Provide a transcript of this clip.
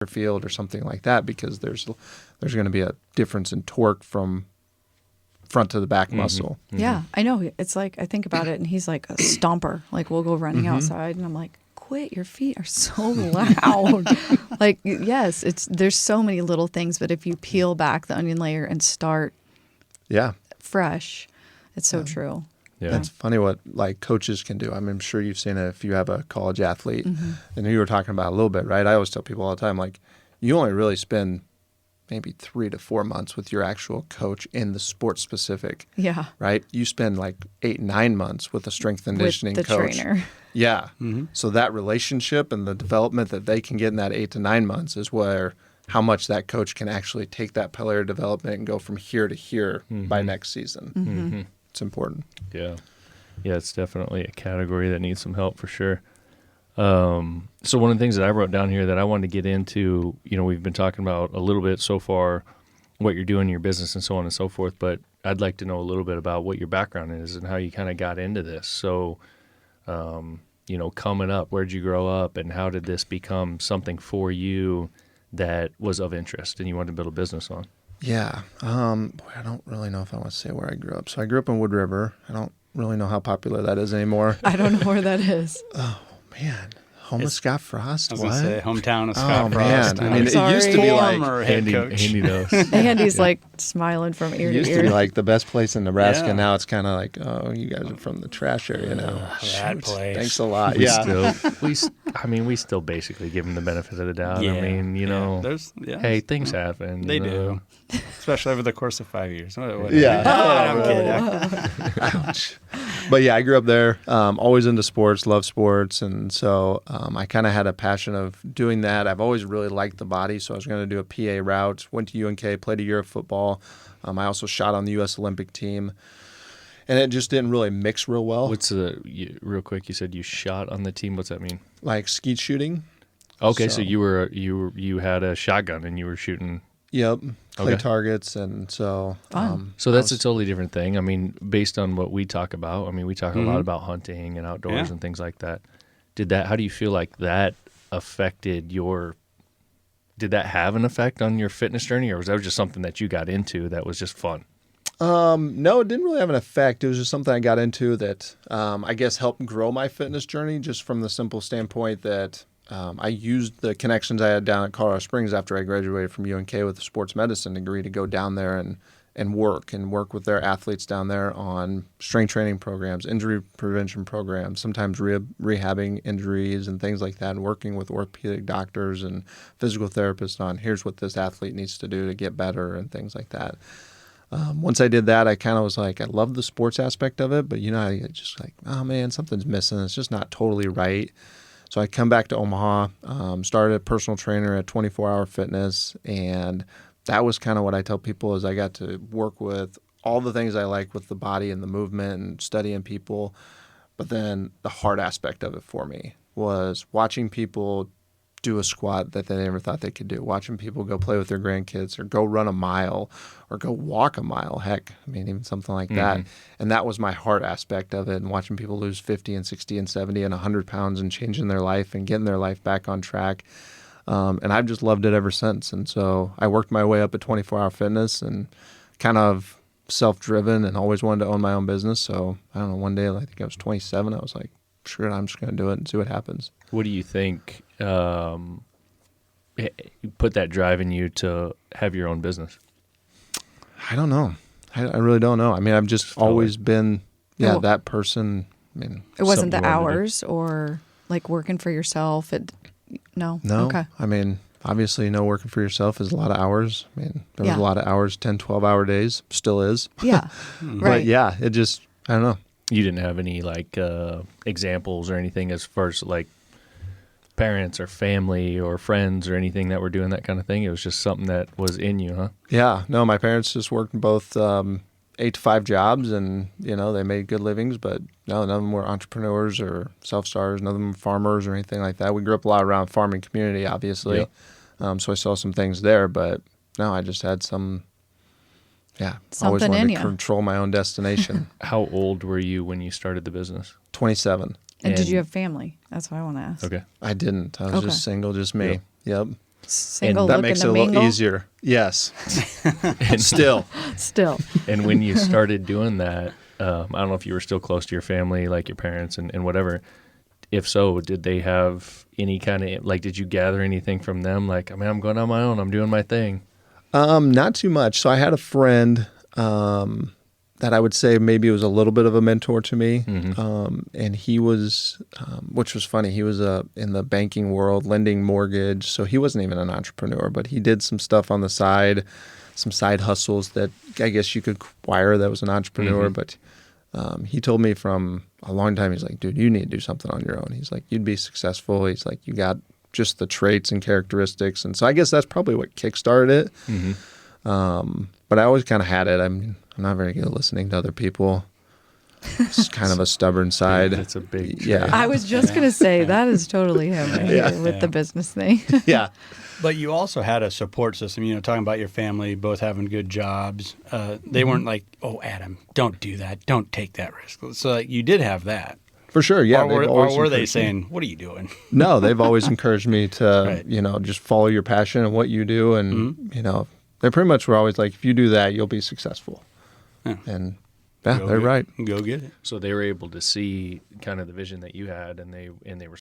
field or something like that, because there's going to be a difference in torque from front to the back muscle. Yeah, I know. It's like, I think about it, and he's like a stomper. Like, we'll go running outside, and I'm like, quit, your feet are so loud. Like, yes, there's so many little things, but if you peel back the onion layer and start fresh, it's so true. Yeah. It's funny what like coaches can do. I mean, I'm sure you've seen it if you have a college athlete, and you were talking about it a little bit, right? I always tell people all the time, like, you only really spend maybe 3 to 4 months with your actual coach in the sport specific. Yeah. Right? You spend like 8, 9 months with a strength and conditioning with the coach. Trainer. Yeah. So that relationship and the development that they can get in that 8 to 9 months is where how much that coach can actually take that player development and go from here to here by next season. It's important. Yeah. Yeah, it's definitely a category that needs some help for sure. So one of the things that I wrote down here that I wanted to get into, we've been talking about a little bit so far, what you're doing in your business and so on and so forth, but I'd like to know a little bit about what your background is and how you kind of got into this. So, coming up, where'd you grow up, and how did this become something for you that was of interest and you wanted to build a business on? Yeah. I don't really know if I want to say where I grew up. So I grew up in Wood River. I don't really know how popular that is anymore. I don't know where that is. Oh, man. Home of Scott Frost? I was going to say hometown of Scott Frost. Man. I mean, it used to be like head coach. Andy knows. Andy's like smiling from ear it to used ear. to be like the best place in Nebraska. Yeah. Now it's kind of like, oh, you guys are from the trash area now. That place. Thanks a lot. We still basically give them the benefit of the doubt. Yeah. I mean, hey, things happen. They do. Especially over the course of 5 years. I'm kidding. Ouch. But yeah, I grew up there, always into sports, love sports. And so I kind of had a passion of doing that. I've always really liked the body. So I was going to do a PA route, went to UNK, played a year of football. I also shot on the U.S. Olympic team. And it just didn't really mix real well. Real quick, you said you shot on the team. What's that mean? Like skeet shooting. Okay, so you had a shotgun and you were shooting. Yep. Clay Okay. targets. And so. So that's a totally different thing. I mean, based on what we talk about, we talk a lot about hunting and outdoors and things like that. How do you feel like that affected did that have an effect on your fitness journey, or was that just something that you got into that was just fun? No, it didn't really have an effect. It was just something I got into that I guess helped grow my fitness journey, just from the simple standpoint that I used the connections I had down at Colorado Springs after I graduated from UNK with a sports medicine degree to go down there and work with their athletes down there on strength training programs, injury prevention programs, sometimes rehabbing injuries and things like that, and working with orthopedic doctors and physical therapists on here's what this athlete needs to do to get better and things like that. Once I did that, I kind of was like, I love the sports aspect of it, but I just like, oh man, something's missing. It's just not totally right. So I come back to Omaha, started a personal trainer at 24 Hour Fitness, and that was kind of what I tell people is I got to work with all the things I like with the body and the movement and studying people. But then the hard aspect of it for me was watching people do a squat that they never thought they could do, watching people go play with their grandkids or go run a mile or go walk a mile, heck, even something like that. And that was my heart aspect of it, and watching people lose 50 and 60 and 70 and 100 pounds and changing their life and getting their life back on track. And I've just loved it ever since. And so I worked my way up at 24 Hour Fitness and kind of self-driven and always wanted to own my own business. So I don't know, one day, I think I was 27, I was like, screw it, I'm just going to do it and see what happens. What do you think put that drive in you to have your own business? I don't know. I really don't know. I've just always been, that person. It wasn't the hours or like working for yourself. No. Okay. Obviously, working for yourself is a lot of hours. There was a lot of hours, 10, 12-hour days, still is. Yeah. Right. But it just, I don't know. You didn't have any examples or anything as far as like parents or family or friends or anything that were doing that kind of thing? It was just something that was in you, huh? Yeah. No, my parents just worked both 8 to 5 jobs, and they made good livings, but no, none of them were entrepreneurs or self-starters. None of them were farmers or anything like that. We grew up a lot around farming community, obviously. Yep. So I saw some things there, but no, I just had some. Yeah, always wanted to control my own destination. How old were you when you started the business? 27. And did you have family? That's what I want to ask. Okay. I didn't. I was just single, just me. Yep. Single That looking makes it to a little mingle. easier. Yes. And Still. Still. And when you started doing that, I don't know if you were still close to your family, like your parents and whatever. If so, did they have any kind of, like, did you gather anything from them? Like, I mean, I'm going on my own. I'm doing my thing. Not too much. So I had a friend that I would say maybe was a little bit of a mentor to me. And he was, which was funny, he was in the banking world, lending mortgage. So he wasn't even an entrepreneur, but he did some stuff on the side, some side hustles that I guess you could acquire that was an entrepreneur. But he told me from a long time, he's like, dude, you need to do something on your own. He's like, you'd be successful. He's like, you got just the traits and characteristics. And so I guess that's probably what kickstarted it. But I always kind of had it. I'm not very good at listening to other people. It's kind of a stubborn side. That's a big Yeah. I was just going to say that is totally him right Yeah. here with the business thing. Yeah. But you also had a support system, talking about your family, both having good jobs. They weren't like, oh, Adam, don't do that. Don't take that risk. So you did have that. For sure. Yeah. or they've were always they encouraged me. saying, what are you doing? No, they've always encouraged me to, Right. just follow your passion and what you do. And, they pretty much were always like, if you do that, you'll be successful. Yeah. And yeah, Go they're get- right. Go get it. So they were able to see kind of the vision that you had, and they were